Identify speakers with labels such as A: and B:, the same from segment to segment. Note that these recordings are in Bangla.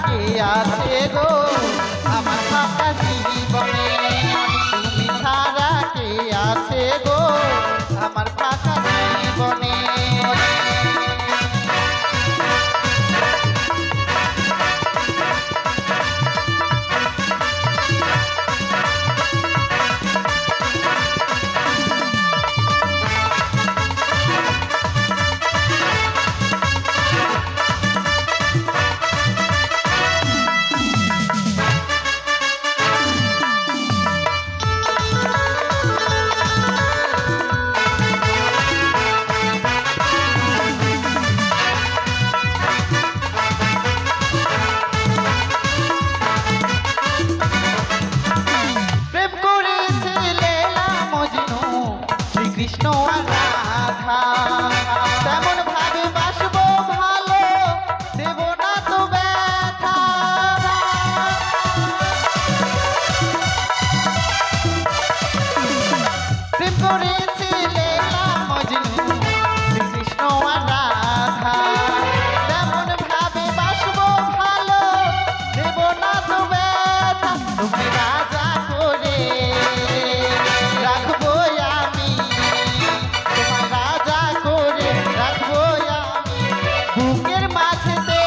A: কে আছে গো আমার ফাঁকা জীবনে তুমি ছাড়া কে আছে গো আমার ফাঁকা জীবনে কৃষ্ণ আর রাধা তেমন ভাবে বাসবো ভালো দেব না তো ব্যথা প্রেম করেছিলে মজনু কৃষ্ণ আর রাধা তেমন ভাবে বাসবো ভালো দেব না তো ব্যথা তুমি রাজা করে রাখবো বুকের মাঝেতে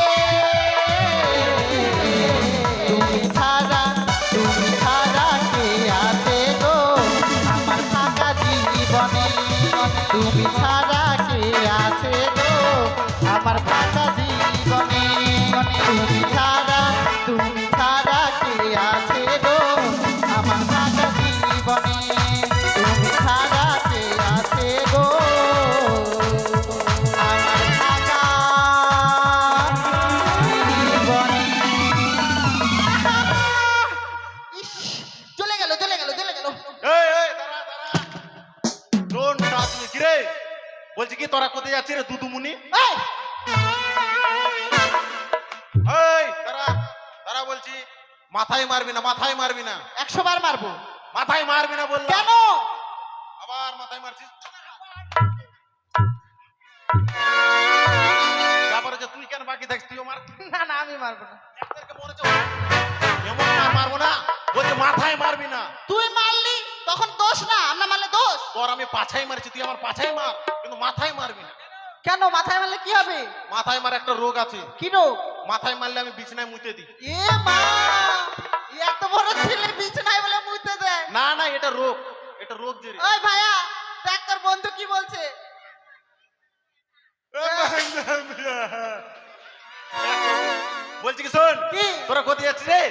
A: তুমি ছাড়া কে আছে গো আমার ফাঁকা জীবনে তুমি ছাড়া কে আছে গো আমার ফাঁকা জীবনে তুমি ছাড়া কে আছে গো আমার ফাঁকা জীবনে তুমি ছাড়া কে আছে গো
B: বলছি কি তোরা কোথায় যাচ্ছিস রে দুদুমুনি তারা বলছি মাথায় মারবি না
A: 100 বার মারবো
B: মাথায় মারবি না বললাম
A: কেন
B: আবার মাথায় মারছিস ব্যাপার হচ্ছে তুই কেন বাকি থাকিস তুইও মার
A: না আমি মারবো না
B: মারবো না বলছে মাথায় মারবি না
A: তুই মারলি তখন দোষ না আমরা মারলে দোষ
B: তোর আমি পাছাই মারছি তুই আমার পাছাই মার কিন্তু মাথায় মারবি না
A: কেন মাথায় মারলে কি হবে
B: মাথায় মার একটা রোগ আছে
A: কি রোগ
B: মাথায় মারলে আমি বিছানায় মুতে দিই
A: এ মা এত বড় ছেলে বিছানায় বলে মুতে দেয়
B: না এটা রোগ যে
A: ওই ভাইয়া দেখ তোর বন্ধু কি বলছে
B: বলছি কি শোন তোরা কোথায় যাচ্ছিস রে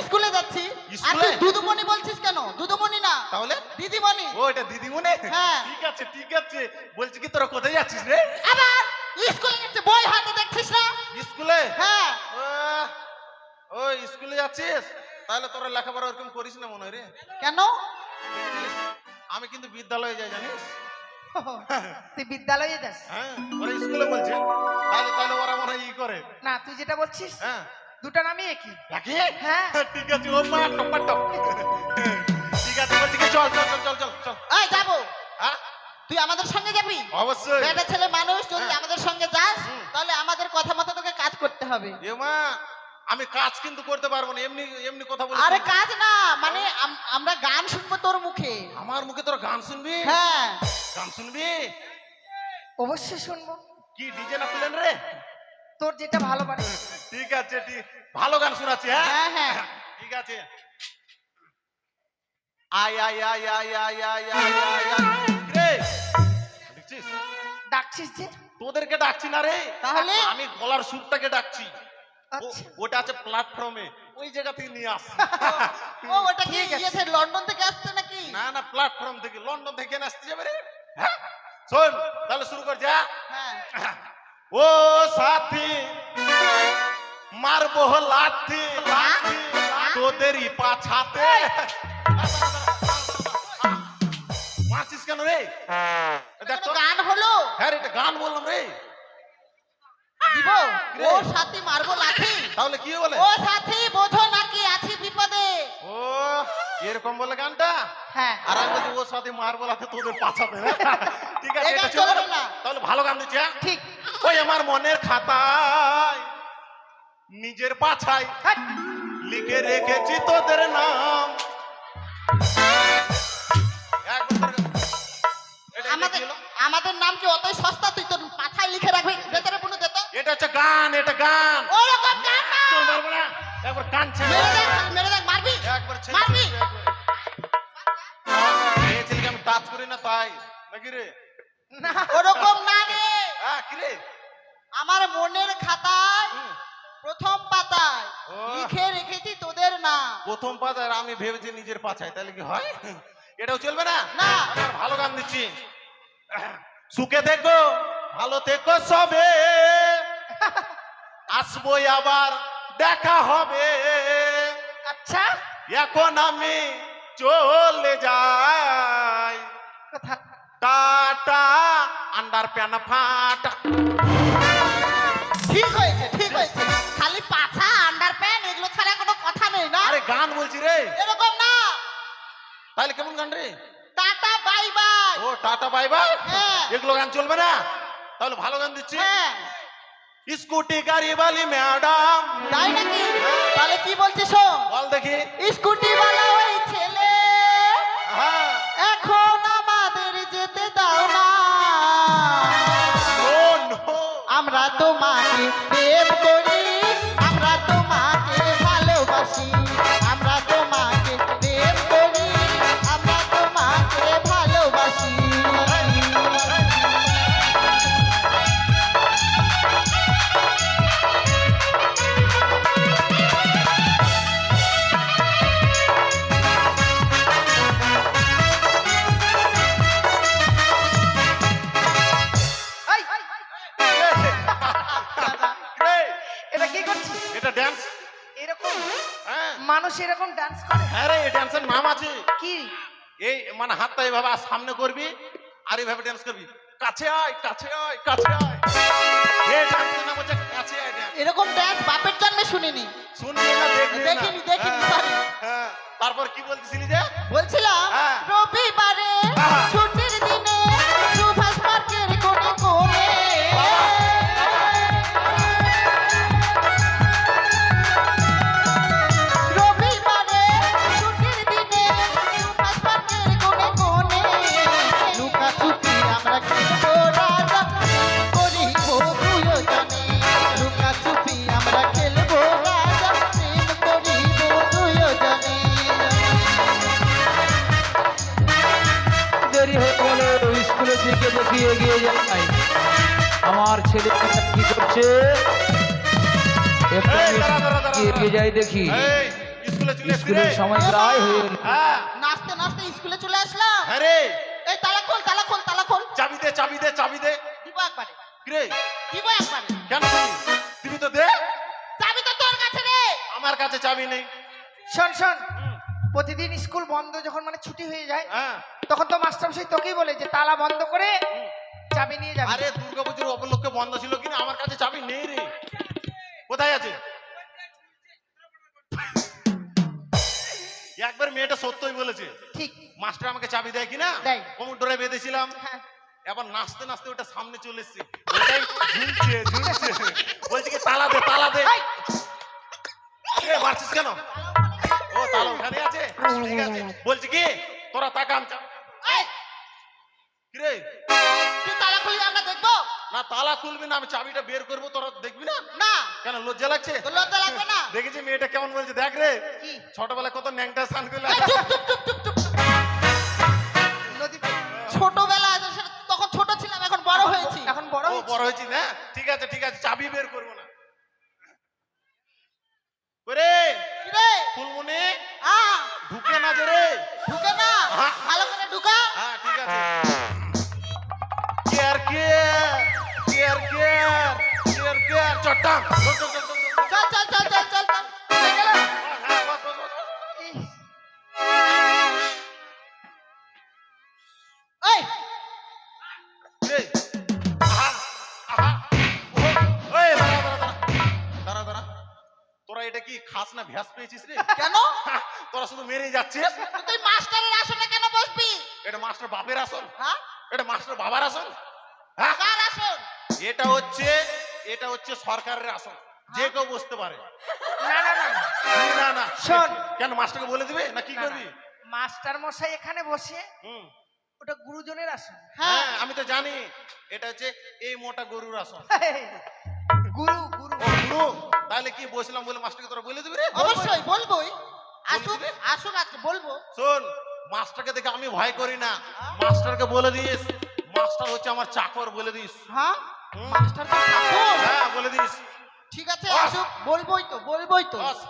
A: স্কুলে যাচ্ছি আর তুই দুদুমণি বলছিস কেন দুদুমণি না
B: তাহলে
A: দিদিমণি
B: ও এটা দিদিমণি
A: হ্যাঁ
B: ঠিক আছে বলছি কি তোরা কোথায় যাচ্ছিস রে
A: আবার স্কুলে যাচ্ছে বই হাতে দেখছিস না
B: স্কুলে
A: হ্যাঁ
B: ও স্কুলে যাচ্ছিস তাহলে তোরা লেখাপড়া ওরকম করিস না মনে হয় রে
A: কেন
B: আমি কিন্তু বিদ্যালয়ে যাই জানিস
A: তুই বিদ্যালয়ে যাস
B: হ্যাঁ ওরা স্কুলে বলছে তাহলে ওরা মনে হয় ই করে
A: না তুই যেটা বলছিস
B: হ্যাঁ
A: দুটো নামই একই
B: হ্যাঁ ঠিক আছে ও মা টপ ঠিক আছে বলছি কি চল
A: এই যাবো
B: হ্যাঁ
A: তুই আমাদের সঙ্গে যাবি
B: অবশ্যই
A: বেটা ছেলে মানুষ যদি আমাদের সঙ্গে যাস তাহলে আমাদের কথা মতো তোকে কাজ করতে হবে
B: এ মা আমি কাজ কিন্তু করতে পারবো না এমনি কথা বলি
A: আরে কাজ না মানে আমরা গান শুনবো তোর মুখে
B: আমার মুখে তোর গান শুনবি
A: হ্যাঁ
B: গান শুনবি
A: অবশ্যই শুনবো
B: কি ডিজে না প্লেন রে
A: তোর যেটা ভালো পারে
B: ঠিক আছে ভালো গান শোনাচ্ছি হ্যাঁ
A: হ্যাঁ
B: ঠিক আছে আয় আয় আয় আয় আয় আয় আয় আয় রে দেখছিস
A: ডাকছিস যে
B: তোদেরকে ডাকছি না রে
A: তাহলে
B: আমি গলার সুরটাকে ডাকছি
A: আচ্ছা
B: ওটা আছে প্ল্যাটফর্মে ওই জায়গা থেকে নিয়ে আস
A: ও ওটা কি গিয়েছে লন্ডন থেকে আসছে নাকি
B: না প্ল্যাটফর্ম থেকে লন্ডন থেকে আসতে যাবে রে হ্যাঁ শোন তাহলে শুরু কর যা
A: হ্যাঁ
B: ও সাথী মারবো লাঠি তোদেরই পাছাতে মারছিস কেন রে দেখ তো
A: গান হলো
B: হ্যাঁ এটা গান বললাম রে
A: দিব ও সাথী মারবো লাঠি
B: তাহলে কি বলে
A: ও সাথী বোঝো নাকি আছি বিপদে
B: ও এরকম বলে গানটা
A: হ্যাঁ
B: আর আমি বলছি ও সাথে মার বলাতে তোদের পাছাতে ঠিক আছে
A: এটা
B: এটা
A: চলবে
B: চলবে
A: না।
B: তাহলে ভালো গান দিচ্ছি হ্যাঁ
A: ঠিক
B: ওই আমার মনের খাতায় মারবো লাঠি তোদেরই পাছাতে
A: মারবো লাঠি
B: তোদেরই পাছাতে নিজের পাছায়
C: হাট।
B: লিখে রেখেছি তোদের নাম। একবার এটা
A: আমাদের
B: কি হলো?
A: আমাদের নাম কি অতই সস্তা তুই তোর মাথায় লিখে রাখবি? ভেতরে পুরো দে তো।
B: এটা হচ্ছে গান, এটা গান।
A: ওরকম গান না।
B: চল মারবো না, একবার কান ছেড়ে
A: মেরে দেখ মারবি।
B: একবার ছেড়ে
A: মারবি।
B: এই ছেলেকে আমি টাচ করি না তাই নাকি রে?
C: না
A: ওরকম না রে।
B: হ্যাঁ কি রে?
A: আমার মনের খাতায় প্রথম পাতায়
B: ও।
A: লিখে রেখেছি তোদের নাম।
B: প্রথম পাতায় আমি ভেবেছি নিজের পাছায়, তাহলে কি হয়? এটাও চলবে না?
A: না।
B: আমার ভালো গান দিচ্ছি। সুখে থেকো, ভালো থেকো সবে, আসবো আবার দেখা হবে।
C: আচ্ছা
B: এখন আমি চলে যাই,
C: কথা
B: টাটা আন্ডার প্যান ফাটা।
A: ঠিক হয়েছে ঠিক হয়েছে। খালি পাছা আন্ডার প্যান্ট এগুলো ছাড়া কোনো কথা নেই না।
B: আরে গান বলছি রে,
A: এরকম না।
B: তাহলে কেমন গান রে?
A: Tata bye bye.
B: ও টাটা বাই বাই,
A: হ্যাঁ।
B: এগুলো গান চলবে না? তাহলে ভালো গান দিচ্ছি।
A: হ্যাঁ
B: স্কুটি গাড়ি বালি ম্যাডাম,
A: তাই নাকি? তাহলে কি বলছিস শোন।
B: বল দেখি।
A: স্কুটি বালা ওই ছেলে
B: হ্যাঁ।
A: এখন আমাদের যেতে দাও না।
B: ও নো,
A: আমরা তোমাকে প্রেম করি, আমরা তোমাকে ভালোবাসি, আমরা তোমাকে প্রেম করি, আমরা তোমাকে ভালোবাসি।
C: এই,
B: রে,
C: এটা কি করছিস?
B: এটা ড্যান্স।
C: এরকম
B: হ্যাঁ
C: মানুষ এরকম ডান্স করে?
B: হ্যাঁ রে, এই ড্যান্সের নাম আছে।
C: কি
B: এই মানে হাতটা এইভাবে আর সামনে করবি আর এইভাবে ড্যান্স করবি, কাছে আয় কাছে আয় কাছে আয়। এই ড্যান্সের নাম হচ্ছে কাছে আয় ড্যান্স।
A: এরকম ড্যান্স বাপের জন্মে শুনিনি।
B: শুনবি না দেখবি না?
A: দেখিনি, দেখিনি,
B: হ্যাঁ,
A: পারি।
B: হ্যাঁ। তারপর কি বলতেছিলি যে?
A: বলছিলাম
B: হ্যাঁ।
A: রবিবারে
B: হ্যাঁ।
A: ছুটির দিনে সুভাষ পার্কের কোণে কোণে রবিবারে ছুটির দিনে সুভাষ পার্কের কোণে কোণে লুকাছুপি আমরা খেলবো রাজা করিব দুজনে। লুকাছুপি আমরা খেলবো রাজা প্রেম করিব দুজনে।
D: দেরি হয়ে গেল স্কুলের দিকে দেখি এগিয়ে যাই। আমার ছেলে কি করছে? একটু
B: এই, দাঁড়া, দাঁড়া, দাঁড়া,
D: এগিয়ে যাই দেখি।
B: এই, স্কুলে চলে এসছি রে।
D: স্কুলের সময় প্রায় হয়ে গেল।
B: হ্যাঁ
A: নাচতে নাচতে স্কুলে চলে আসলাম।
B: হ্যাঁ রে,
A: এই তালা খোল তালা খোল তালা খোল।
B: চাবি দে চাবি দে চাবি দে।
A: দিব একবারে
B: কি রে,
A: দিব একবারে।
B: কেন দিবি? দিবি তো দে।
A: চাবি তো তোর কাছে রে।
B: আমার কাছে চাবি নেই।
C: শোন শোন, প্রতিদিন স্কুল বন্ধ যখন মানে ছুটি হয়ে যায়
B: হ্যাঁ
C: তখন তো মাস্টারমশাই তোকেই বলে যে তালা বন্ধ করে চাবি নিয়ে যাবে।
B: আরে দুর্গাপুজোর উপলক্ষে বন্ধ ছিল কিনা, আমার কাছে চাবি নেই রে। কোথায় আছে? একবার মেয়েটা সত্যই বলেছে,
C: ঠিক
B: মাস্টার আমাকে চাবি দেয় কিনা,
C: দেয়।
B: কোমর ডোরে বেঁধেছিলাম,
C: হ্যাঁ
B: এবার নাচতে নাচতে ওটা সামনে চলে এসছে, ওটাই ঝুলছে ঝুলছে, বলছে কি তালা দে তালা দে। এ মারছিস কেন? ও তালা ওখানে আছে, ঠিক আছে। বলছি কি তোরা তাকাম
A: এই,
B: কি রে?
A: তুই তালা খুলি আমরা দেখবো?
B: না তালা খুলবি না, আমি চাবিটা বের করবো, তোরা দেখবি না?
A: না
B: কেন লজ্জা লাগছে?
A: তোর লজ্জা লাগবে না?
B: দেখেছি মেয়েটা কেমন বলছে, দেখ রে
C: কি
B: ছোটবেলায় কত ন্যাংটা স্নান করলে।
A: এই, চুপ চুপ চুপ চুপ চুপ।
C: নদীতে
A: ছোটবেলা তখন ছোট ছিলাম, এখন বড় হয়েছি।
C: এখন বড়
B: ও
C: হয়েছে।
B: বড় হয়েছি না, ঠিক আছে ঠিক আছে, চাবি বের করবো না। ওরে
A: কি রে?
B: ফুলমনি
A: হ্যাঁ
B: ঢুকে না যে রে।
A: ঢুকে না,
B: হ্যাঁ।
A: ভালো করে ঢুকা।
B: হ্যাঁ ঠিক আছে। Care care care care care care চট্টাং। চল, চল, চল, চল, চল।
A: চল চল চল চল চল চল।
C: হয়ে গেল?
B: হ্যাঁ, বস, বস, বস, বস।
C: ইস,
A: এই
B: রে, আহা, আহা, ওহো, ওই, দাঁড়া, দাঁড়া, দাঁড়া। দাঁড়া, দাঁড়া। তোরা এটা কি খাস না ভ্যাস পেয়েছিস রে?
A: কেন?
B: তোরা শুধু মেরেই যাচ্ছিস।
A: তুই মাস্টারের আসনে কেন বসবি?
B: এটা মাস্টার বাপের আসন,
A: হ্যাঁ
B: এটা মাস্টার বাবার আসন। হ্যাঁ
A: কার আসন?
B: এটা হচ্ছে সরকারের আসন। যে কেউ বসতে পারে।
C: না না না না।
B: না না
C: শোন।
B: কেন মাস্টারকে বলে দিবে না কি
C: না, না।
B: করবি?
C: মাস্টার মশাই এখানে বসে,
B: হুম
C: ওটা গুরুজনের আসন।
B: হ্যাঁ আমি তো জানি এটা হচ্ছে এই মোটা গরুর আসন।
C: গুরু গুরু।
B: ও গুরু, তাহলে কি বসলাম বলে মাস্টারকে তোরা বলে দিবি রে?
A: অবশ্যই বলবোই। আসুক
B: দিবে?
A: আসুক আজকে বলবো।
B: শোন, মাস্টারকে দেখে আমি ভয় করি না, মাস্টারকে বলে দিস মাস্টার হচ্ছে আমার চাকর, বলে দিস।
A: হ্যাঁ
B: হুম।
A: মাস্টার তো ঠাকুর।
B: হ্যাঁ বলে দিস।
A: ঠিক আছে
B: বস।
A: আসুক, বলবোই তো।
B: বস।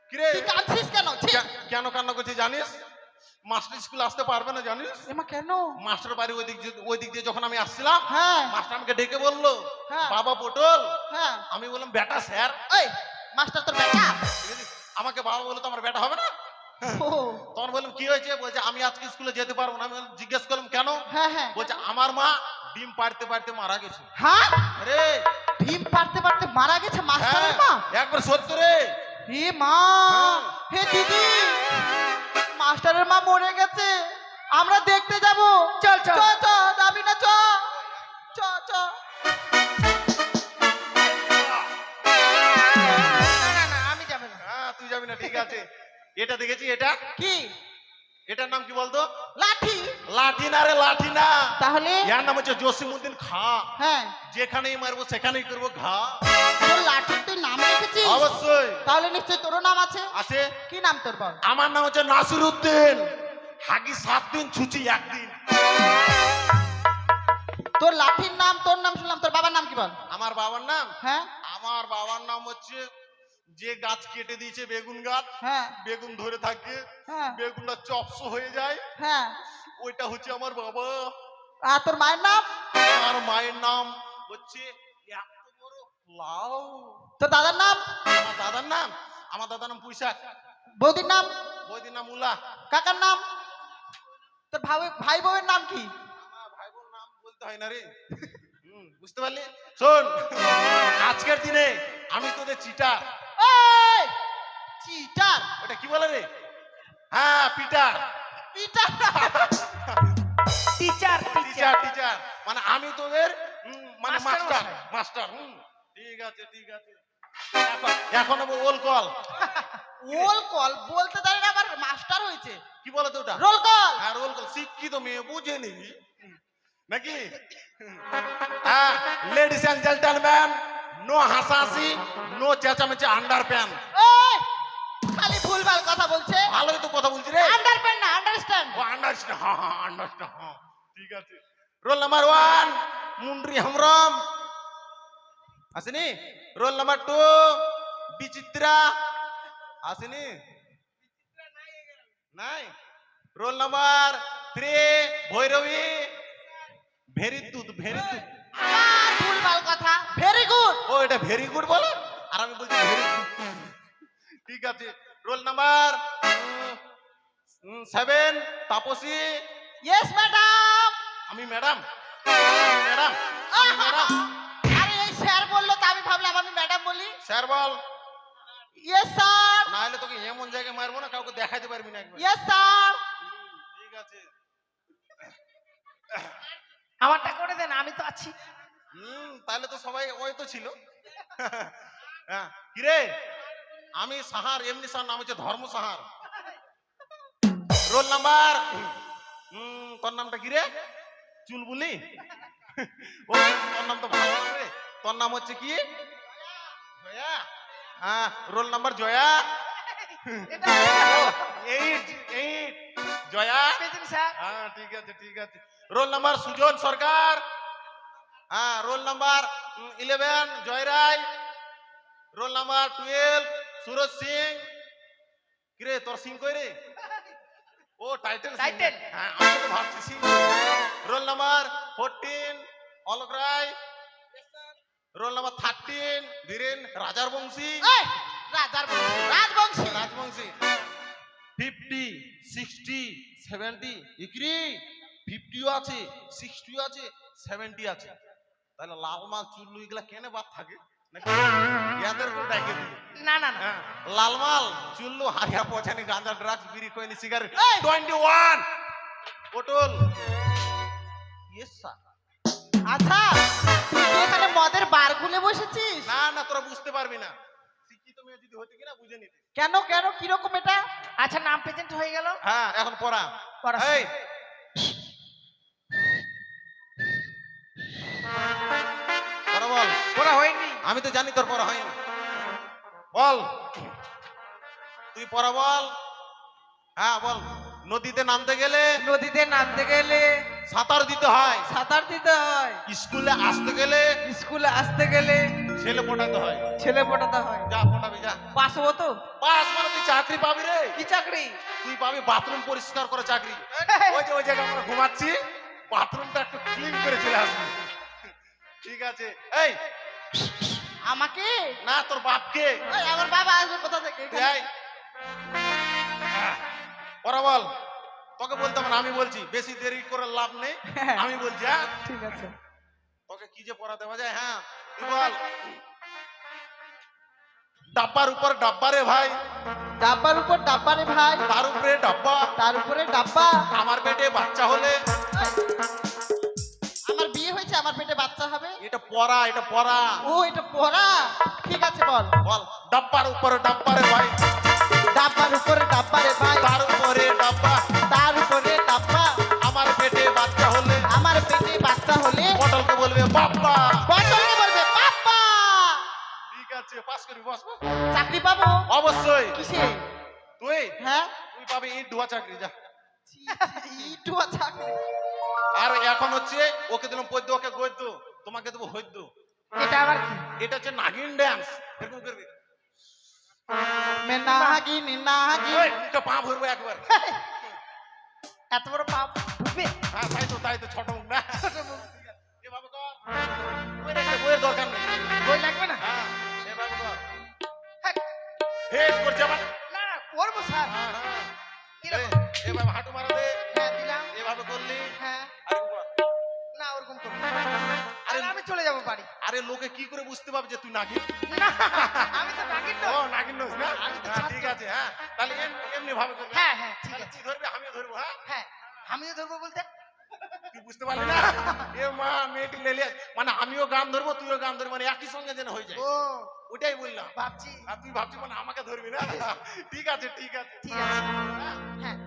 B: কিরে
A: তুই কাঁদছিস কেন? ছি!
B: কেন কান্না করছিস জানিস? মাস্টার স্কুল আসতে পারবে না জানিস?
A: এমা কেন?
B: মাস্টার বাড়ি ওই দিক দিয়ে যখন আমি আসছিলাম,
A: হ্যাঁ
B: মাস্টার আমাকে ডেকে বললো,
A: হ্যাঁ।
B: বাবা পটল।
A: হ্যাঁ
B: আমি বললাম বেটা স্যার।
A: এই মাস্টার তোর বেটা?
B: আমাকে বাবা বলে তো আমার বেটা হবে না।
A: ও
B: তখন বললাম কি হয়েছে? বলছে আমি আজকে স্কুলে যেতে পারবো না। আমি জিজ্ঞেস করলাম কেন?
A: হ্যাঁ হ্যাঁ
B: বলছে আমার মা ডিম পাড়তে পাড়তে মারা গেছে।
A: হ্যাঁ
B: আরে
A: ভীম পারতে পারতে মারা গেছে মাস্টারের মা?
B: একবার সত্য রে।
A: হে মা,
B: হ্যাঁ।
A: হে দিদি, মাস্টারের মা মরে গেছে, আমরা দেখতে যাব।
C: চল চল।
A: চ যাবি না? চ
C: না না আমি যাব না।
B: হ্যাঁ তুই যাবি না, ঠিক আছে। এটা দেখেছি, এটা
A: কি?
B: এটার নাম কি বলতো?
A: লাঠি?
B: লাঠি না রে, লাঠি না।
A: তাহলে?
B: এর নাম হচ্ছে জসিমউদ্দিন খাঁ।
A: হ্যাঁ
B: যেখানেই মারবো সেখানেই করবো ঘা।
A: তোর লাঠির তুই নাম রেখেছিস?
B: অবশ্যই
A: তাহলে নিশ্চয়ই তোরও নাম আছে।
B: আছে।
A: কি নাম তোর বল?
B: আমার নাম হচ্ছে নাসিরউদ্দিন। হাগি 7 দিন, ছুচি 1 দিন।
A: তোর লাঠির নাম, তোর নাম শুনলাম, তোর বাবার নাম কি বল?
B: আমার বাবার নাম,
A: হ্যাঁ
B: আমার বাবার নাম হচ্ছে, যে গাছ কেটে দিয়েছে বেগুন গাছ,
A: হ্যাঁ
B: বেগুন ধরে থাকে,
A: হ্যাঁ
B: বেগুনটা চপস হয়ে যায়,
A: হ্যাঁ।
B: ওইটা হচ্ছে আমার বাবা।
A: আর তোর মায়ের নাম?
B: আর মায়ের নাম হচ্ছে এত বড় লাউ।
A: তোর দাদার নাম?
B: আমার দাদার নাম পুঁইশাক।
A: বৌদির নাম?
B: বৌদির নাম মুলা।
A: কাকার নাম? তোর ভাই বউয়ের নাম কি?
B: আমার ভাই বোন নাম বলতে হয় না রে। বুঝতে পারলি? শোন, আজকের দিনে আমি তোদের চিটার।
A: এই চিটার?
B: ওটা কি বলে রে? হ্যাঁ Peter.
A: Peter?
C: Teacher
B: teacher teacher মানে আমি তোদের মানে
C: মাস্টার
B: মাস্টার মাস্টার। ঠিক আছে ঠিক আছে। এখন ওল কল।
A: রোল কল বলতে জানি না, আবার মাস্টার হয়েছে।
B: কি বলে তো ওটা?
A: Roll call.
B: হ্যাঁ রোল কল। শিক্ষিত মেয়ে বুঝে নিবি নাকি? হ্যাঁ লেডিস এন্ড জেন্টলম্যান, নো হাসাহাসি, নো চেঁচামেচি, আন্ডার প্যান।
A: এই খালি ভুলভাল কথা বলছে।
B: ভালোই তো কথা বলছি রে।
A: আন্ডার প্যান্ট না, আন্ডারস্ট্যান্ড।
B: ও আন্ডারস্ট্যান্ড। হ্যাঁ আন্ডারস্ট্যান্ড। হ্যাঁ ঠিক আছে। রোল নাম্বার 1 মুন্ডরি হেমব্রম আসেনি। রোল নাম্বার 2 বিচিত্রা আসেনি? নাই। রোল নাম্বার 3 ভৈরবী। ভেরি দুধ।
A: আবার ভুলভাল কথা। Very good.
B: ও এটা ভেরি গুড বলে, আর আমি বলছি ভেরি গুড। ঠিক আছে। Roll number 7 Tapsi.
A: Yes madam.
B: আমি ম্যাডাম? ম্যাডাম? ম্যাডাম?
A: আরে এই স্যার বললো তো আমি ভাবলাম আমি ম্যাডাম বলি।
B: স্যার বল।
A: Yes sir.
B: না হলে তোকে এমন জায়গায় মারবো না, কাউকে দেখাতে পারবি না একবার।
A: Yes sir.
B: ঠিক আছে।
C: আমারটা করে দেন, আমি তো আছি।
B: তাহলে তো সবাই ওই তো ছিল। হ্যাঁ কিরে, আমি সাহার, এমনি সাহার নাম হচ্ছে ধর্ম সাহার। রোল নাম্বার তোর নামটা কি রে? চুলবুলি? ও তোর নাম তো ভালো নাম রে। তোর নাম হচ্ছে কি? জয়া। হ্যাঁ রোল নাম্বার জয়া।
C: এটা
B: 8 জয়া।
C: পেয়েছেন স্যার?
B: হ্যাঁ ঠিক আছে ঠিক আছে। Roll number Sujan Sarkar. হ্যাঁ roll number 11 Joy Roy. Roll number 12 Suraj Singh. কিরে তোর সিং কই রে? ও টাইটেল।
C: টাইটেল।
B: হ্যাঁ আমি তো ভাবছি Singh. Roll number 14 Alok Roy. Roll number 13 Dhiren রাজারবংশী।
A: এই রাজবংশী।
B: রাজবংশী। 50 60 70 ইকরি 50ও আছে, 60ও আছে, 70 আছে। তাহলে লাল মাল চুল্লু এগুলা কেনে বাদ থাকে? নাকি ইয়াদের কেউ ডাকে দিল
C: না না না
B: হ্যাঁ লালমাল চুল্লু হারিয়া পছানি গাঁজা ড্রাগস বিড়ি কইনি সিগারেট
A: এই!
B: 21 পটল ইয়েস স্যার
A: আচ্ছা তুই কি এখানে মদের বার খুলে বসেছিস?
B: না না তোরা বুঝতে পারবি না শিক্ষিত মেয়ে যদি হতে কিনা বুঝে নিতে
A: কেন কেন কিরকম এটা?
C: আচ্ছা নাম প্রেজেন্ট হয়ে গেল
B: হ্যাঁ এখন পড়া
C: পড়া
B: এই পড়া বল
C: ওরা হয়নি
B: আমি তো জানি তোর পড়া হয়নি বল তুই পড়া বল হ্যাঁ বল নদীতে নামতে গেলে
C: নদীতে নামতে গেলে
B: সাঁতার দিতে হয়
C: সাঁতার দিতে হয়
B: স্কুলে আসতে গেলে
C: স্কুলে আসতে গেলে
B: ছেলে পটাতে হয়
C: ছেলে পটাতে হয়
B: যা পটাবি যা
C: পাস হবো তো
B: পাস মানে তুই চাকরি পাবি রে
C: কি চাকরি
B: তুই পাবি বাথরুম পরিষ্কার করে চাকরি ওই জায়গায় আমরা ঘুমাচ্ছি বাথরুমটা একটু ক্লিন করে চলে আসবি ঠিক আছে এই
A: আমাকে?
B: না তোর বাপকে
A: এই, আমার বাবা আসবে কোথা থেকে
B: তুই আয়। ওরা বল তোকে বলতে হবে না আমি বলছি বেশি দেরি করে লাভ নেই আমি বলছি হ্যাঁ
C: ঠিক আছে
B: তোকে কি যে পড়া দেওয়া যায় হ্যাঁ তুই বল ডাব্বার উপর ডাব্বা রে ভাই
A: ডাব্বার উপর ডাব্বা রে ভাই,
B: তার উপরে ডাব্বা
A: তার উপরে ডাব্বা।
B: আমার পেটে বাচ্চা হলে
A: আমার বিয়ে হয়েছে, আমার পেটে বাচ্চা হবে।
B: এটা পড়া এটা পড়া
A: ও এটা পড়া, ঠিক আছে বল।
B: বল ডাব্বার উপর ডাব্বা রে ভাই
A: ডাব্বার উপরে ডাব্বা রে ভাই,
B: তার উপরে ডাব্বা
A: তার উপরে ডাব্বা।
B: আমার পেটে বাচ্চা হলে
A: আমার পেটে বাচ্চা হলে
B: পটলকে বলবে বাপ্পা
A: বটলকে বলবে বাপ্পা।
B: ঠিক আছে পাস করি বস বস।
A: চাকরি পাবো
B: অবশ্যই
A: কিসে?
B: তুই
A: হ্যাঁ
B: তুই পাবি ইট ধোয়া চাকরি যা
A: ইটু চাকরি।
B: আর এখন হচ্ছে ওকে দিলাম পদ্য ওকে গদ্য তোমাকে দেবো হদ্য
C: এটা আবার কি
B: এটা হচ্ছে নাগিন ড্যান্স এরকম করবি
A: মে নাগিন নাগিন।
B: এই, মুখে পা ভরবো একবার
C: এত বড় পাপ ঢুকবে
B: হ্যাঁ তাই তো ছোট মুখ না এভাবে কর বইয়ের দরকার নেই
C: বই লাগবে না
B: হ্যাঁ এভাবে কর
C: হ্যাঁ,
B: হেড করছে আবার
C: না না করবো স্যার
B: হ্যাঁ হ্যাঁ
C: কিরকম?
B: এভাবে হাঁটু মারা দে
C: হ্যাঁ দিলাম
B: এভাবে করলি
C: হ্যাঁ
B: আরেকটু কর।
C: না ওরকম করবো আরে আমি চলে যাবো বাড়ি
B: আরে লোকে কি করে বুঝতে পারবে যে তুই নাগিন
C: না আমি তো নাগিন
B: ও
C: নই।
B: নাগিন নস না
C: আমি তো
B: হ্যাঁ,
C: ছাত্র।
B: ঠিক আছে হ্যাঁ তাহলে এমনি ভাবে করবি
C: হ্যাঁ হ্যাঁ ঠিক
B: তাহলে
C: আছে
B: তুই ধরবি আমিও ধরবো হ্যাঁ
C: হ্যাঁ আমিও ধরবো বলতে
B: তুই বুঝতে পারলি না এ মা মেয়েটি লেলে মানে আমিও গান ধরবো তুইও গান ধরবি মানে একই সঙ্গে যেন হয়ে যায়
C: ও
B: ওটাই বললাম
C: ভাবছি
B: আর তুই ভাবছি মানে আমাকে ধরবি না ঠিক আছে ঠিক আছে
C: ঠিক আছে হ্যাঁ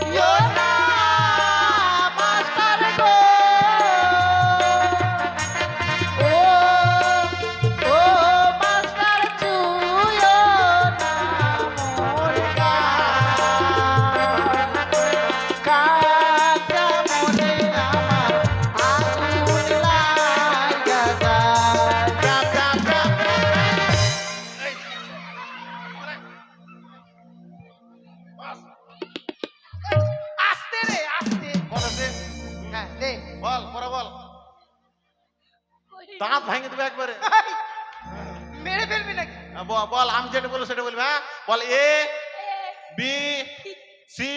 A: ইয়ো না মাস্টার গো, ও মাস্টার চুয়ো না মোর গান। কাঁচা মনে আমার আগুন লাগা যায়।
B: চাপ, চাপ, চাপ। এই, বাস,
C: আস্তে রে আস্তে
B: বল দে।
C: হ্যাঁ দে
B: বল পরে বল দাঁত ভেঙে দেবে একবারে
C: মেরে ফেলবি নাকি
B: বল আমি যেটা বলবো সেটা বলবি হ্যাঁ বল এ বি সি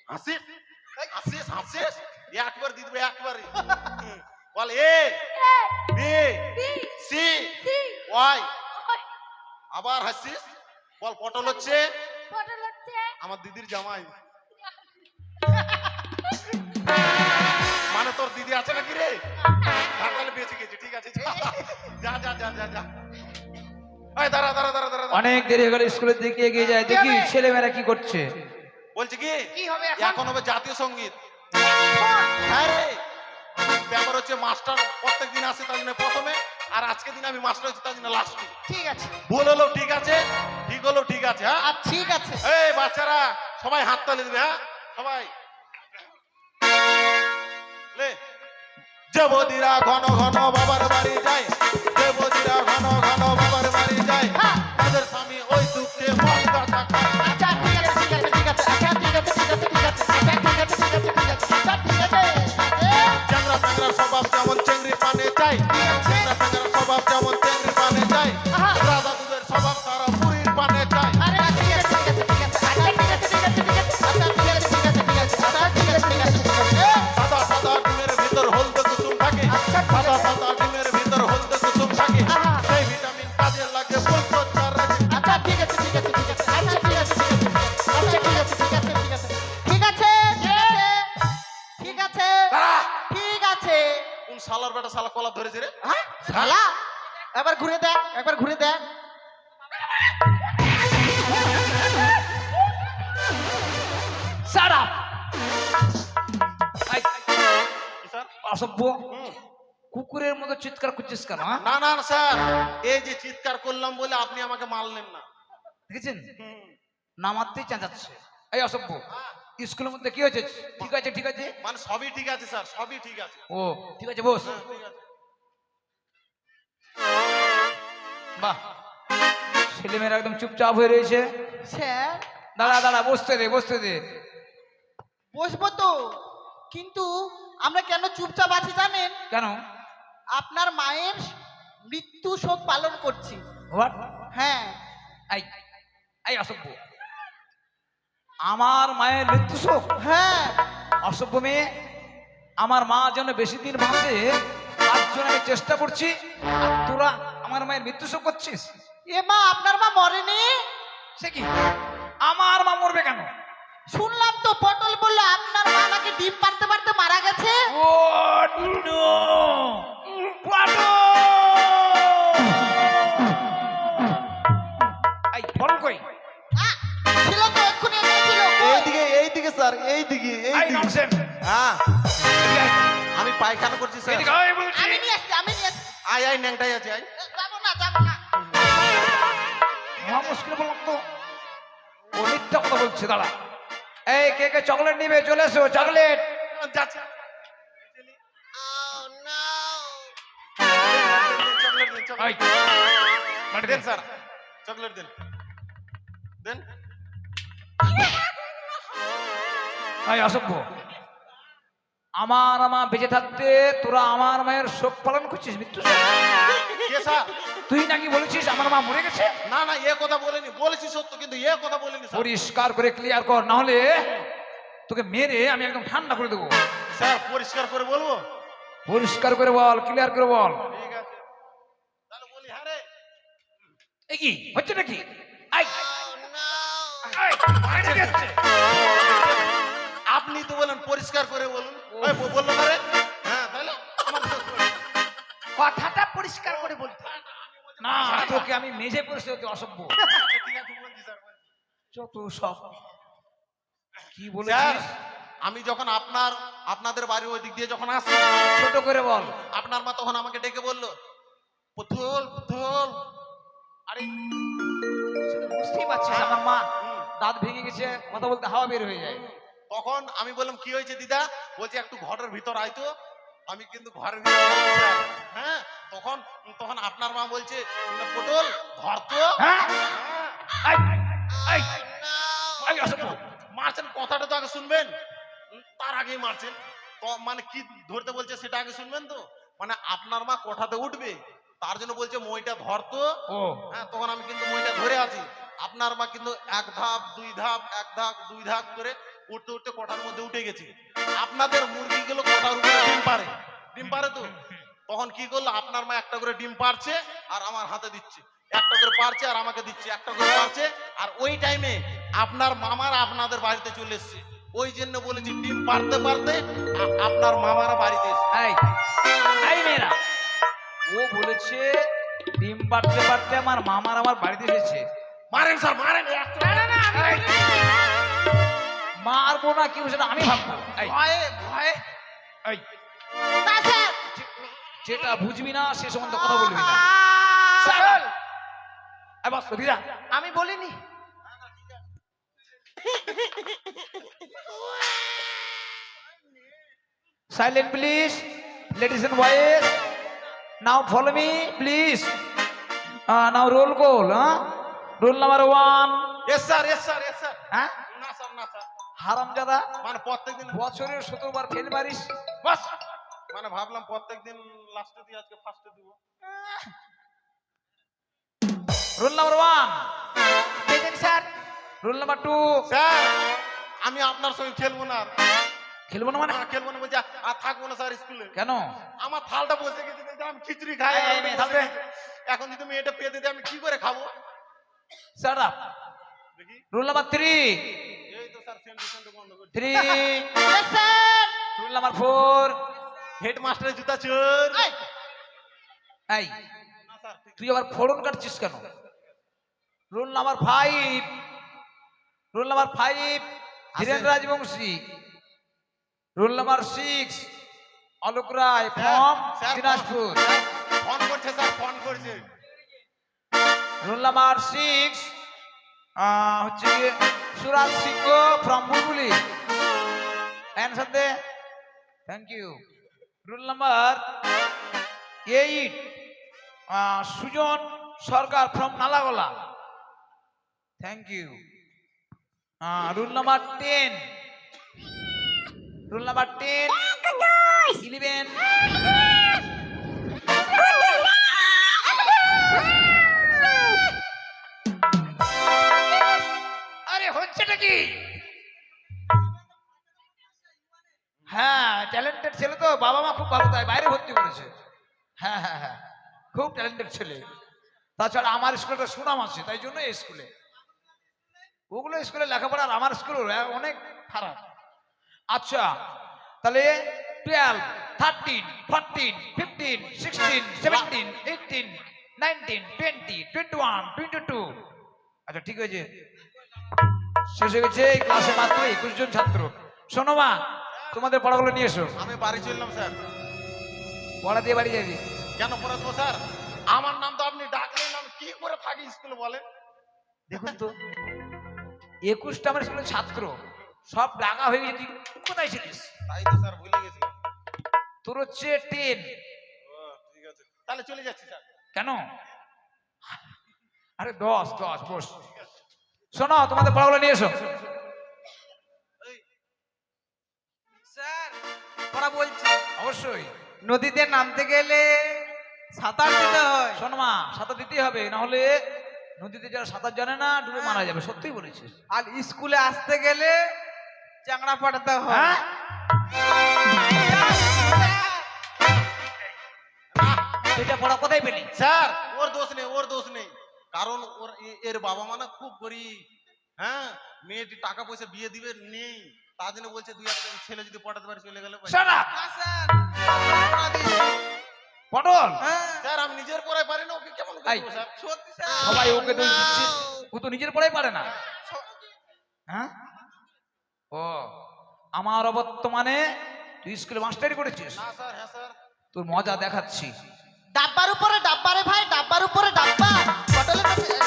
B: হাসিস হাসিস হাসিস একবার দিয়ে দেবে একবারে বল এ বি সি ওয়াই আবার হাসিস বল পটল হচ্ছে আমার দিদির জামাই মানে তোর দিদি আছে নাকি রে তাহলে বেঁচে গেছি ঠিক আছে যা যা যা যা যা এই দাঁড়া দাঁড়া দাঁড়া দাঁড়া দাঁড়া।
D: অনেক দেরি হয়ে গেল স্কুলের দিকে এগিয়ে যায় দেখি
C: হবে?
D: ছেলেমেয়েরা কি করছে
B: বলছি কি
C: কি হবে এখন
B: এখন হবে জাতীয় সঙ্গীত হ্যাঁ রে ব্যাপার হচ্ছে মাস্টার প্রত্যেক দিন আসে তার জন্য প্রথমে আর আজকে দিন আমি মাস্টার হচ্ছি তার জন্য লাস্টে
C: ঠিক আছে
B: ভুল হলো ঠিক আছে ঠিক হলো ঠিক আছে হ্যাঁ
A: আর ঠিক আছে
B: এই বাচ্চারা সবাই হাত তালি দেবে হ্যাঁ সবাই লে দেবদিরা ঘন ঘন বাবার বাড়ি যায় দেবদিরা ঘন ঘন বাবার বাড়ি যায় তাদের স্বামী ওই দুঃখে মন কাটা খায়
A: আচ্ছা ঠিক আছে ঠিক আছে ঠিক আছে আচ্ছা ঠিক আছে ঠিক আছে ঠিক আছে আচ্ছা ঠিক আছে ঠিক আছে ঠিক আছে আচ্ছা ঠিক আছে
B: চ্যাংরা প্যাংরা স্বভাব যেমন চেংড়ি পানে চাই চ্যাংরা প্যাংরা স্বভাব যেমন চেংড়ি পানে চাই রাধা দুধের স্বভাব তারা পুরীর পানে চাই
A: আরে ঠিক আছে ঠিক আছে ঠিক আছে আচ্ছা ঠিক আছে ঠিক আছে ঠিক আছে আচ্ছা ঠিক আছে ঠিক আছে ঠিক আছে আচ্ছা ঠিক আছে ঠিক আছে ঠিক আছে
B: সাদা সাদা ডিমের ভিতর হলদে কুসুম থাকে শালা কলা ধরেছে রে?
A: হ্যাঁ শালা একবার ঘুরে দেখ, একবার ঘুরে দেখ।
D: Shut up! এই,
B: কি স্যার?
D: অসভ্য
B: হুম।
D: কুকুরের মতো চিৎকার করছিস কেন হ্যাঁ?
B: না না না স্যার, এই যে চিৎকার করলাম বলে আপনি আমাকে মারলেন না।
D: দেখেছেন
B: হুম।
D: নামাতেই চেঁচাচ্ছে। এই অসভ্য স্কুলের মধ্যে কি হয়েছে? ঠিক আছে ঠিক আছে।
B: মানে সবই ঠিক আছে স্যার, সবই ঠিক আছে।
D: ও ঠিক আছে বস।
B: হ্যাঁ, ঠিক আছে।
D: বাহ, ছেলেমেয়েরা একদম চুপচাপ হয়ে রয়েছে।
A: স্যার
D: দাঁড়া দাঁড়া, বসতে দে বসতে দে।
A: বসবো তো, কিন্তু আমরা কেন চুপচাপ আছি জানেন?
D: কেন?
A: আপনার মায়ের মৃত্যু শোক পালন করছি।
D: হোয়াট?
A: হ্যাঁ
D: এই এই অসভ্য, আমার মায়ের মৃত্যু শোক?
A: হ্যাঁ
D: অসভ্য মেয়ে, আমার মা যেন বেশি দিন বাঁচে তার জন্য আমি চেষ্টা করছি, আর তোরা আমার মায়ের মৃত্যু শোক করছিস?
A: এ মা, আপনার মা মরেনি?
D: সে কি, আমার মা মরবে কেন?
A: শুনলাম তো পটল বললো আপনার মা নাকি ডিম পারতে পারতে মারা গেছে।
D: ও নো, পাটো! এই পটল কই?
A: আহ, ছিল তো, এক্ষুনি এখানে ছিল।
B: এইদিকে স্যার, এইদিকে
D: এই ননসেন্স!
B: হ্যাঁ, আমি পায়খানা করছি স্যার।
D: এদিকে আয় বলছি।
A: আমি নিয়ে আসছি, আমি নিয়ে আসছি।
B: আয় আয়, ন্যাংটাই আছে, আয়।
A: যাবো না, যাবো না।
D: মহা মুশকিল বললাম তো, ও মিথ্যা কথা বলছে। দাঁড়া, এই কে কে চকলেট নিবে? চলে এসো, চকলেট।
B: যাচ্ছে। চকলেট দিন, চকলেট
D: এই, মাটি
B: দেন
D: দে।
B: স্যার, চকলেট দেন, দেন।
D: এই অসভ্য, আমার মা বেঁচে থাকতে তোরা আমার মায়ের শোক পালন করছিস, মৃত্যু শোক?
B: কে স্যার?
D: তুই নাকি বলেছিস আমার মা মরে গেছে?
B: না না, এ কথা বলেনি, বলেছি সত্য, কিন্তু এ কথা বলেনি স্যার।
D: পরিষ্কার করে ক্লিয়ার কর, না হলে তোকে মেরে আমি একদম ঠান্ডা করে দেবো।
B: স্যার পরিষ্কার করে বলবো?
D: পরিষ্কার করে বল, ক্লিয়ার করে বল।
B: ঠিক আছে, তাহলে বলি। হ্যাঁ রে,
D: এই কি হচ্ছে নাকি? এই, এই, মাইনে দিচ্ছে।
B: আপনি তো বলেন পরিষ্কার করে বলুন। ওই বললো না রে? হ্যাঁ, তাহলে আমার দোষ করে।
C: কথাটা পরিষ্কার করে বলতে।
D: না, তোকে আমি মেঝে পরিষ্কার করতে অসভ্য।
B: ঠিক আছে, বলছি স্যার, বলছি।
D: যত সব কি
B: স্যার,
D: বলেছিস?
B: আমি যখন আপনাদের বাড়ির ওই দিক দিয়ে যখন আসছি,
D: ছোট করে বল।
B: আপনার মা তখন আমাকে ডেকে বললো, পুতুল পুতুল। আরে
D: সেটা বুঝতেই পারছিস আমার মা দাঁত ভেঙে গেছে, কথা বলতে হাওয়া বের হয়ে যায়।
B: তখন আমি বললাম কি হয়েছে দিদা? বলছে একটু ঘরের ভিতর আয় তো। আমি কিন্তু ঘরের ভিতর গেলাম, স্যার। হ্যাঁ, তখন তখন আপনার মা বলছে, পটল ধর তো।
D: হ্যাঁ?
B: হ্যাঁ।
D: এই, এই, এই অসভ্য।
B: মারছেন, কথাটা তো আগে শুনবেন। তার আগেই মারছেন। তো মানে কি ধরতে বলছে সেটা আগে শুনবেন তো। মানে আপনার মা কোঠাতে উঠবে, তার জন্য বলছে মইটা ধরতো।
D: ও
B: হ্যাঁ, তখন আমি কিন্তু মইটা ধরে আছি। আপনার মা কিন্তু এক ধাপ দুই ধাপ, এক ধাপ দুই ধাপ করে উঠতে উঠতে কোঠার মধ্যে উঠে গেছে। আপনাদের মুরগিগুলো কোঠার উপরে ডিম পারে, ডিম পারে তো। তখন কি করলো, আপনার মা একটা করে ডিম পারছে আর আমার হাতে দিচ্ছে, একটা করে পারছে আর আমাকে দিচ্ছে, একটা করে পারছে। আর ওই টাইমে আপনার মামারা আপনাদের বাড়িতে চলে এসছে। ওই জন্য বলেছি ডিম পারতে পারতে আপনার মামারা বাড়িতে এসছে।
D: এই, এই মেয়েরা, ও বলেছে ডিম পাড়তে পারতে আমার মামার আমার বাড়িতে এসেছে।
B: মারেন স্যার, মারেন।
D: এই, মারবো না কি সেটা আমি ভাববো। এই,
C: ভয়ে ভয়ে
D: এই,
A: না স্যার।
D: যেটা বুঝবি না সে সম্বন্ধে কথা বলবি না।
C: চল।
D: এই বস, দিদা।
C: আমি বলিনি।
D: Silent please, ladies and boys. Now follow me, please. Now roll call, Rule number 1.
B: S sir, S sir, S sir.
D: হ্যাঁ?
B: না স্যার, না স্যার।
D: হারামজাদা,
B: মানে প্রত্যেকদিন
D: বছরের 17 বার ফেল মারিস। বাস।
B: মানে ভাবলাম প্রত্যেকদিন লাস্টে দিয়ে আজকে ফার্স্টে দিব।
D: রুল নাম্বার 1,
C: দেখেন স্যার,
D: রুল নাম্বার 2।
B: স্যার, আমি আপনার সঙ্গে খেলবো না আর।
D: খেলবো না মানে?
B: খেলবো না বলছে, আর থাকবো না স্যার স্কুলে।
D: কেন?
B: আমার থালটা বসে গেছে, দেখছি আমি খিচুড়ি খাই।
D: এই, এই, মেয়ে, থামবে।
B: এখন যদি মেয়েটা পেতে দেয় আমি কি করে খাবো?
D: Shut up.
B: দেখি,
D: রুল নাম্বার 3,
B: এই তো স্যার সেন্টু সেন্টু বন্ধ করছি।
D: 3।
A: Yes, sir.
D: রুল নাম্বার 4,
B: হেডমাস্টারের জুতা চোর।
A: এই,
D: এই তুই আবার ফোড়ন কাটছিস কেন? Roll number 5, roll number 5 Dhiren Rajbanshi, roll number 6 Alok Roy from
B: sir,
D: Dinajpur,
B: phone করছে স্যার, ফোন করছে।
D: রোল নাম্বার 6 হচ্ছে গিয়ে সুরাজ সিংহ ফ্রম বুলবুলি। অ্যান্সার দে। Thank you. Roll number 8 Sujan Sarkar from Nalagola. Thank you. Roll number 10, roll number 10 11 আরে হচ্ছেটা কি? হ্যাঁ ট্যালেন্টেড ছেলে তো, বাবা মা খুব ভালো, তাই বাইরে ভর্তি করেছে। হ্যাঁ হ্যাঁ হ্যাঁ, খুব ট্যালেন্টেড ছেলে। তাছাড়া আমার স্কুলটা সুনাম আছে, তাই জন্য এই স্কুলে, ওগুলো স্কুলে লেখাপড়া আর আমার স্কুল অনেক খারাপ। আচ্ছা তাহলে 12 13 14 15 16 17 18 19 20 21 22। আচ্ছা ঠিক আছে, শেষ হয়ে গেছে। এই ক্লাসে মাত্র 21 জন ছাত্র। শোনো মা, তোমাদের পড়াগুলো নিয়ে এসো।
B: আমি বাড়ি চললাম স্যার।
D: পড়া দিয়ে বাড়ি যাবি?
B: কেন পড়া দেবো স্যার? আমার নাম তো আপনি ডাকলেন, আমি কি করে থাকি স্কুলে বলেন?
D: দেখুন তো 21টা আমার স্কুলের ছাত্র, সব ডাকা হয়ে গেছে, তুই কোথায় ছিলিস?
B: তাই তো স্যার, ভুলে গেছি।
D: তোর হচ্ছে 10।
B: ও ঠিক আছে, তাহলে চলে যাচ্ছি স্যার।
D: কেন? আরে 10 বস। শোনো তোমাদের পড়াগুলো নিয়ে এসো।
C: স্যার পড়া বলছি,
D: অবশ্যই।
C: নদীতে নামতে গেলে সাঁতার দিতে হয়।
D: শোনো মা, সাঁতার দিতেই হবে, না হলে নদীতে যারা সাঁতার জানে না ডুবে মারা যাবে। সত্যিই বলেছিস।
C: আর স্কুলে আসতে গেলে চাংড়া পাঠাতে হয়।
D: হ্যাঁ এটা পড়া কোথায় পেলি?
B: স্যার ওর দোষ নেই, ওর দোষ নেই। কারণ এর বাবা মা না খুব গরিব। হ্যাঁ, মেয়েটি টাকা পয়সা বিয়ে দিবে নেই, তার জন্য বলছে 2-1 ছেলে যদি পটাতে পারে চলে গেলে।
D: Shut up!
C: না স্যার, পড়া দিয়েছি।
D: পটল,
C: হ্যাঁ
B: স্যার আমি নিজের পড়াই পারি না, ওকে কেমন
D: এই।
B: করবো স্যার?
C: সত্যি স্যার।
D: সবাই ওকে দোষ দিচ্ছিস, ও তো নিজের পড়াই পারে না। হ্যাঁ ও আমার অবর্তমানে তুই স্কুলে মাস্টারি করেছিস?
B: না স্যার। হ্যাঁ স্যার।
D: তোর মজা দেখাচ্ছি।
A: ডাব্বার উপরে ডাব্বা রে ভাই, ডাব্বার উপরে ডাব্বা। পটলের পেটে,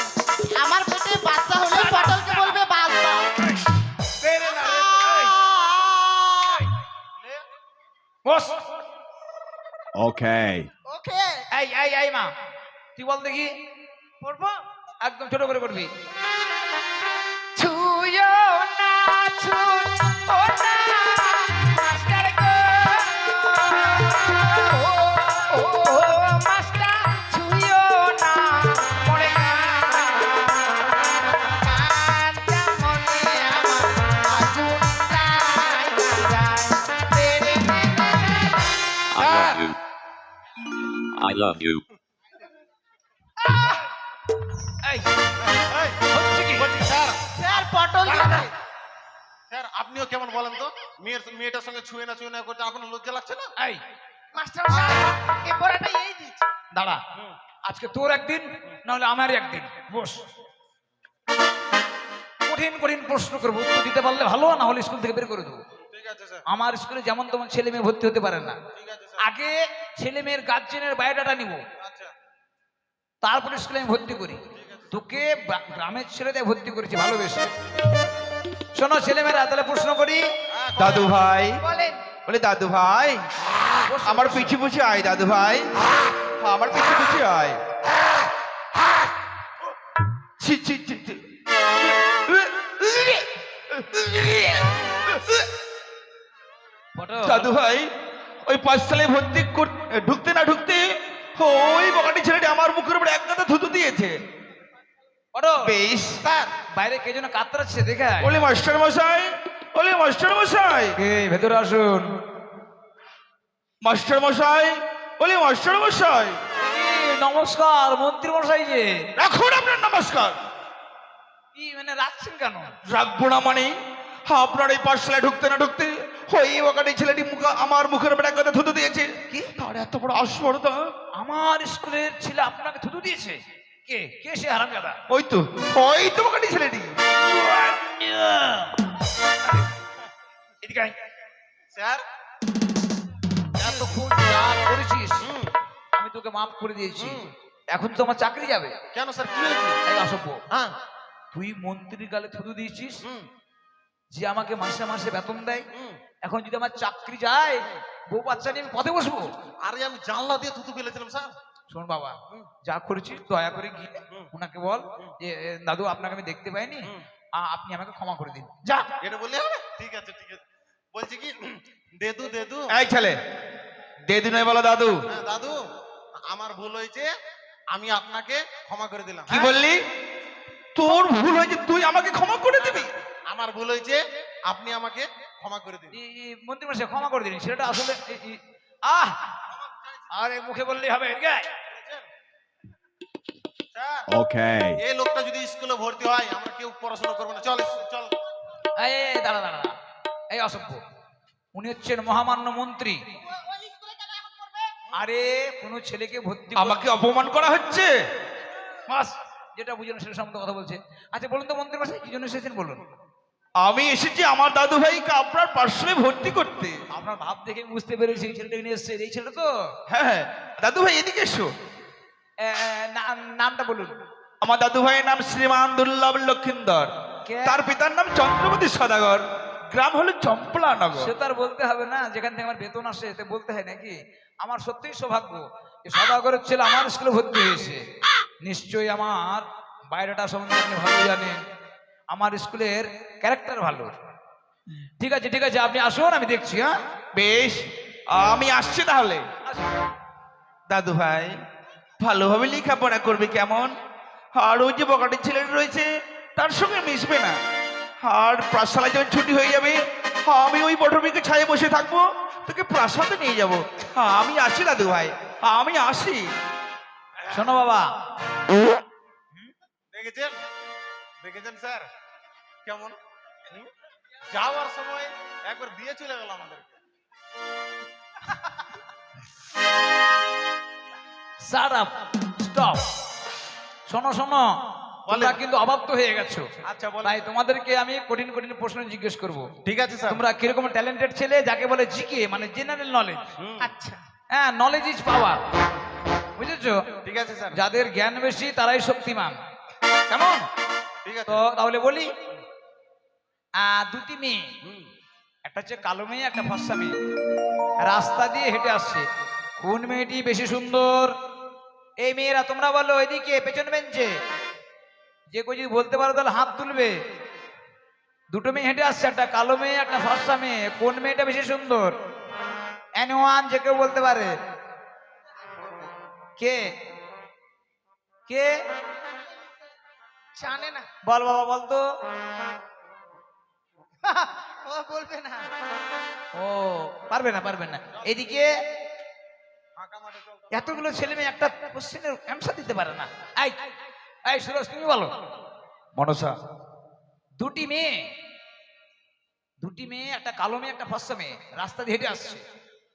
A: আমার পেটে বাচ্চা হলে পটলকে বলবে বাচ্চা।
D: বস।
E: Okay.
A: ওকে,
D: এই মা, তুই বল দেখি।
C: পড়বো?
D: একদম ছোট করে করবি।
C: ছুঁয়ো না, ছুঁয়ো না, মাস্টার গো। ও, মাস্টার, ছুঁয়ো না, পড়ে না। কাঁচা মনে আমার আগুন যায়। তেরে
E: I love you.
D: এই
B: এই,
D: হচ্ছে কি?
B: বলছি স্যার,
A: স্যার পটল দিচ্ছে।
B: স্যার আপনিও কেমন বলেন তো? মেয়েটার সঙ্গে ছুঁয়ে না করতে আপনার লজ্জা লাগছে না?
D: এই
C: মাস্টার সাহেব, এই পড়াটা এই দিচ্ছে।
D: দাঁড়া, আজকে তোর একদিন, নাহলে আমারই একদিন। বস। কঠিন কঠিন প্রশ্ন করবো, উত্তর দিতে পারলে ভালো, না হলে স্কুল থেকে বের করে দেবো।
B: ঠিক আছে স্যার।
D: আমার স্কুলে যেমন তেমন ছেলে মেয়ে ভর্তি হতে পারে না।
B: ঠিক আছে স্যার।
D: আগে ছেলে মেয়ের গার্জেনের বায়োডাটা নিব,
B: আচ্ছা
D: তারপরে স্কুলে আমি ভর্তি করি। তোকে গ্রামের ছেলেদের ভর্তি করেছি ভালোবেসে। শোনো ছেলেমেয়েরা, তাহলে প্রশ্ন করি।
B: হ্যাঁ,
F: দাদু ভাই,
C: বলেন।
F: বলে দাদু ভাই আমার পিছু পিছু আয়, দাদু ভাই আমার পিছু পিছু আয়। ছি ছি ছি ছি। দাদু ভাই ওই পাঠশালায় ভর্তি ঢুকতে না ঢুকতে ওই বকাটি ছেলেটি আমার মুখের উপর এক গাদা থুতু দিয়েছে। বেশ
D: স্যার বাইরে কে যেন কাতরাচ্ছে দেখে।
F: বলি মাস্টার মশাই, বলি মাস্টার মশাই,
D: ভেতরে আসুন।
F: মাস্টার মশাই, বলি মাস্টার মশাই।
D: নমস্কার মন্ত্রী মশাই যে।
F: রাখুন আপনার নমস্কার।
D: কি মানে রাখছেন কেন?
F: রাখবো না মানে আপনার এই পাঠশালায় ঢুকতে না ঢুকতে ওই বকাটি ছেলেটি আমার মুখের উপর এক কথা থুতু দিয়েছে।
D: কি?
F: তার এত বড় আসপর্দা!
D: আমার স্কুলের ছেলে আপনাকে থুতু দিয়েছে? কে কে সে হারামজাদা?
F: ওই তো বকাটি ছেলেটি।
D: এদিকে আয়।
B: স্যার
D: এতক্ষণ যা করেছিস আমি তোকে মাফ করে দিয়েছি। এখন তো আমার চাকরি যাবে।
B: কেন স্যার কি হয়েছে?
D: এই অসভ্য,
B: হ্যাঁ
D: তুই মন্ত্রীর গালে থুতু দিয়েছিস,
B: হুম
D: যে আমাকে মাসে মাসে বেতন দেয়।
B: হুম।
D: এখন যদি আমার চাকরি যায়, বউ বাচ্চা নিয়ে আমি পথে বসবো।
B: আরে আমি জানলা দিয়ে থুতু ফেলেছিলাম স্যার।
D: শোন বাবা, যা করেছিস দয়া করে গিয়ে ওনাকে বল যে দাদু আপনাকে আমি দেখতে পাইনি, আপনি আমাকে ক্ষমা করে দিন। যা।
B: এটা বললে হবে? ঠিক আছে ঠিক আছে। বলছি কি দেদু দেদু
F: এই ছেলে, দেদু নয় বলো দাদু।
B: হ্যাঁ দাদু, আমার ভুল হয়েছে, আমি আপনাকে ক্ষমা করে দিলাম।
F: কি বললি? তোর ভুল হয়েছে, তুই আমাকে ক্ষমা করে দিবি?
B: আমার ভুল হয়েছে, আপনি আমাকে ক্ষমা করে দিন।
D: মন্ত্রী মশাই ক্ষমা করে দিন, ছেলেটা আসলে আহ আরে মুখে বললেই হবে। এদিকে আয়।
B: Sir
E: Okay.
B: এই লোকটা যদি স্কুলে ভর্তি হয় আমরা কেউ পড়াশোনা করবো না। চল চল।
D: এই দাঁড়া দাঁড়া দাঁড়া। এই অসভ্য, উনি হচ্ছেন মহামান্য মন্ত্রী। আরে কোন ছেলেকে ভর্তি
F: আমাকে অপমান করা হচ্ছে।
D: মাস যেটা বুঝলেন সেটা সম্বন্ধে কথা বলছে। আচ্ছা বলুন তো মন্ত্রী মশাই কি জন্য এসেছেন বলুন।
F: আমি এসেছি আমার দাদু ভাইকে আপনার পাঠশালায় ভর্তি করতে।
D: আপনার ভাব দেখে আমি বুঝতে পেরেছি এই ছেলেটা নিয়ে এসছে। এই ছেলে তো
F: হ্যাঁ দাদু ভাই এদিকে এসো।
D: নামটা বলুন।
F: আমার দাদু ভাইয়ের নাম শ্রীমান দুর্লভ লক্ষিন্দর,
D: কে?
F: তার পিতার নাম চন্দ্রবতী সদাগর, গ্রাম হলো চম্পলানগর।
D: সে তো আর বলতে হবে না, যেখান থেকে আমার বেতন আসে এতে বলতে হয় নাকি? আমার সত্যিই সৌভাগ্য যে সদাগরের ছেলে আমার স্কুলে ভর্তি হয়েছে। নিশ্চয়ই আমার বাইরেটা সম্বন্ধে আপনি ভালো জানেন, আমার স্কুলের ক্যারেক্টার ভালো। ঠিক আছে ঠিক আছে, আপনি আসুন, আমি দেখছি। হ্যাঁ
F: বেশ, আমি আসছি তাহলে। দাদু ভাই ভালোভাবে লেখাপড়া করবে কেমন? আর ওই যে বকাটি ছেলেটা রয়েছে তার সঙ্গে মিশবে না। আর প্রাসাদে যখন ছুটি হয়ে যাবে আমি ওই বটমিকে ছায়ে বসে থাকবো, তোকে প্রাসাদে নিয়ে যাব। আমি আসি দাদু ভাই, আমি আসি।
D: শোনো বাবা,
B: দেখেছেন দেখেছেন স্যার কেমন? যাওয়ার সময় একবার দিয়ে চলে গেল আমাদের।
D: Shut up, stop. শোনো শোনো, তোমরা কিন্তু অবাধ্য হয়ে গেছো।
B: আচ্ছা বল।
D: তাই তোমাদেরকে আমি কঠিন কঠিন প্রশ্ন জিজ্ঞেস করব।
B: ঠিক আছে স্যার।
D: তোমরা কিরকম ট্যালেন্টেড ছেলে, যাকে বলে জিকে মানে জেনারেল নলেজ।
C: আচ্ছা
D: হ্যাঁ, নলেজ ইজ পাওয়ার, বুঝেছো?
B: ঠিক আছে স্যার।
D: যাদের জ্ঞান বেশি তারাই শক্তিমান, কেমন?
B: ঠিক আছে।
D: তো তাহলে বলি, দুটি মেয়ে, একটা হচ্ছে কালো মেয়ে, একটা ফর্সা মেয়ে, রাস্তা দিয়ে হেঁটে আসছে। কোন মেয়েটি বেশি সুন্দর? এই মেয়েরা তোমরা বলো, এদিকে পেছন বেঞ্চে যে কেউ যদি বলতে পারো তাহলে হাত তুলবে। দুটো মেয়ে হেঁটে আসছে, একটা কালো মেয়ে, একটা ফর্সা মেয়ে। কোন মেয়েটা বেশি সুন্দর? এনিওয়ান, যে কেউ বলতে পারে? কে কে
C: জানে না।
D: বল বাবা, বল তো।
C: ও বলবে না।
D: ও পারবে না, পারবে না। এদিকে এতগুলো ছেলে মেয়ে একটা কোশ্চেনের অ্যান্সার দিতে পারে না। এই এই সুরজ, তুমি বলো।
F: মনসা,
D: দুটি মেয়ে, একটা কালো মেয়ে, একটা ফর্সা মেয়ে, রাস্তা দিয়ে হেঁটে আসছে।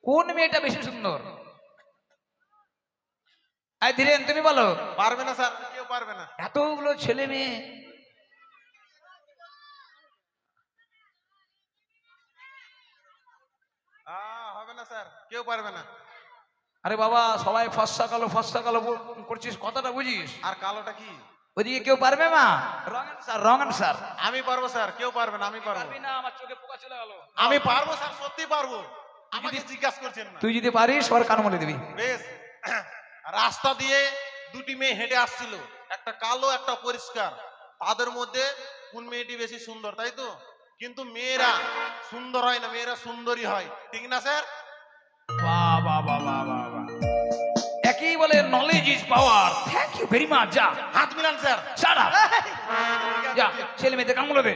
D: কোন মেয়েটা বেশি সুন্দর? এই ধীরেন, তুমি বলো।
B: পারবে না স্যার, কেউ পারবে না।
D: এতগুলো ছেলে মেয়ে,
B: হবে না স্যার, কেউ পারবে না।
D: আরে বাবা সবাই ফর্সা কালো করছিস, কথাটা বুঝিস?
B: আর কালোটা কি?
D: ওইদিকে কেউ পারবে না? Wrong answer, wrong answer.
B: আমি পারবো স্যার, কেউ পারবে না। আমি পারবো।
D: পারবি না, আমার চোখে পোকা চলে গেল।
B: আমি পারবো স্যার, সত্যি পারবো। আমাকে জিজ্ঞাসা করছেন না।
D: তুই যদি পারিস ওর কান মলে দিবি।
B: বেশ। রাস্তা দিয়ে দুটি মেয়ে হেঁটে আসছিল, একটা কালো একটা পরিষ্কার। তাদের মধ্যে কোন মেয়েটি বেশি সুন্দর, তাই তো? কিন্তু মেয়েরা সুন্দর হয় না, মেয়েরা সুন্দরী হয়, ঠিক না স্যার?
D: বাহ বাহ বাহ বাহ বাহ বাহ। একই বলে knowledge is power. Thank you very much. যা
B: হাত মিলান স্যার।
D: শাট আপ, যা ছেলে মেয়েদের কান মলে দে।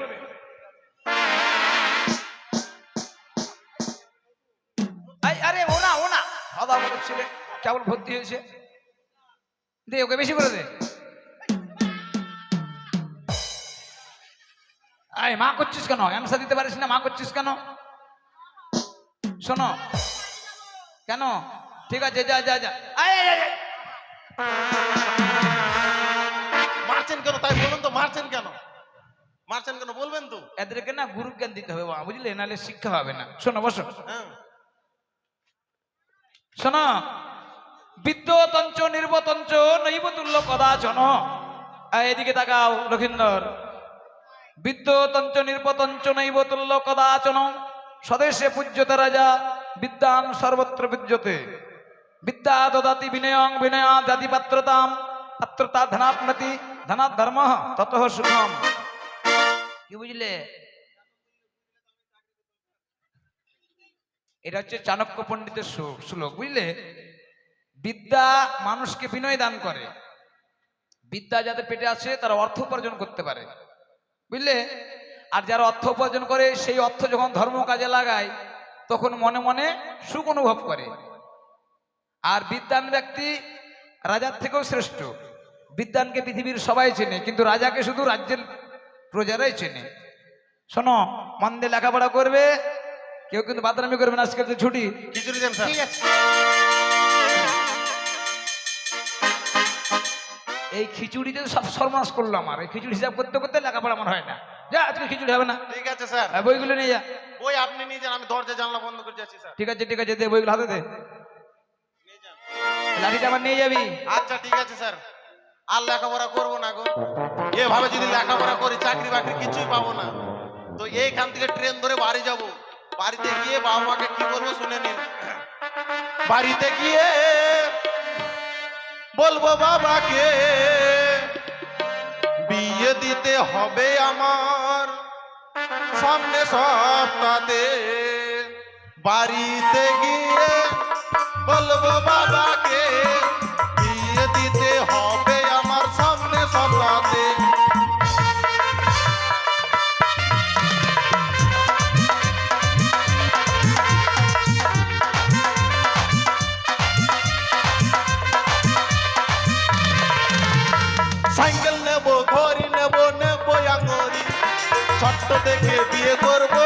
D: আরে ও না দাদা বলে ছেলে কেবল ভর্তি হয়েছে, দে ওকে বেশি করে দে। এই মা করছিস কেন? অ্যান্সার দিতে পারিস না, মা করছিস কেন? শোনো কেন, ঠিক আছে, যা যা যা।
B: মারছেন কেন তাই বলুন তো, মারছেন কেন? মারছেন কেন বলবেন তো?
D: এদেরকে না গুরু জ্ঞান দিতে হবে বাবা, বুঝলে, নাহলে শিক্ষা হবে না। শোনো, বসো।
B: হ্যাঁ
D: শোনো, বিদ্যতঞ্চ নির্বতঞ্চ নৈব তুল্য কদাচন। এদিকে তাকাও লক্ষিন্দর। বিদ্যতঞ্চ নির্বতঞ্চ নৈব তুল্য কদাচন, স্বদেশে পূজ্যতে রাজা, বিদ্যান সর্বত্র পূজ্যতে। বিদ্যা দদাতি বিনয়ং বিনয়া জাতি পাত্রতাম, পাত্রতা ধনাপ্নতি ধনাৎ ধর্ম ততঃ সুখম। কি বুঝলে? এটা হচ্ছে চাণক্য পণ্ডিতের শ্লোক, বুঝলে। বিদ্যা মানুষকে বিনয় দান করে। বিদ্যা যাদের পেটে আছে তারা অর্থ উপার্জন করতে পারে, বুঝলে। আর যারা অর্থ উপার্জন করে সেই অর্থ যখন ধর্ম কাজে লাগায় তখন মনে মনে সুখ অনুভব করে। আর বিদ্যান ব্যক্তি রাজার থেকেও শ্রেষ্ঠ। বিদ্যানকে পৃথিবীর সবাই চেনে, কিন্তু রাজাকে শুধু রাজ্যের প্রজারাই চেনে। শোনো, মন দিয়ে লেখাপড়া করবে, কেউ কিন্তু বাদরামি করবে না। আজকে তো ছুটি।
B: খিচুড়ি দেন স্যার।
C: ঠিক আছে।
D: এই খিচুড়িতে সব সর্বনাশ করলো আমার। এই খিচুড়ি হিসাব করতে করতে লেখাপড়া আমার হয় না। যা, আজকে খিচুড়ি হবে না।
B: ঠিক আছে স্যার,
D: বইগুলো নিয়ে যা।
B: বই আপনি নিয়ে যান, আমি দরজা জানলা বন্ধ করে যাচ্ছি স্যার।
D: ঠিক আছে, ঠিক আছে, দে বইগুলো হাতে দে।
B: নিয়ে যান।
D: লাঠিটা আমার নিয়ে যাবি।
B: আচ্ছা ঠিক আছে স্যার, আর লেখাপড়া করবো না গো। এভাবে যদি লেখাপড়া করি চাকরি বাকরি কিছুই পাবো না। তো এইখান থেকে ট্রেন ধরে বাড়ি যাব। বাড়িতে গিয়ে বাবা মাকে কি বলবো শুনে নিন। বাড়িতে গিয়ে বলবো বাবাকে বিয়ে দিতে হবে আমার সামনে সপ্তাহে। বাড়িতে গিয়ে বলবো বাবাকে বিয়ে দিতে হবে আমার সামনে সপ্তাহে। সাইকেল নেবো, ঘড়ি নেবো, নেবো আঙুরি, ছোট্ট দেখে বিয়ে করবো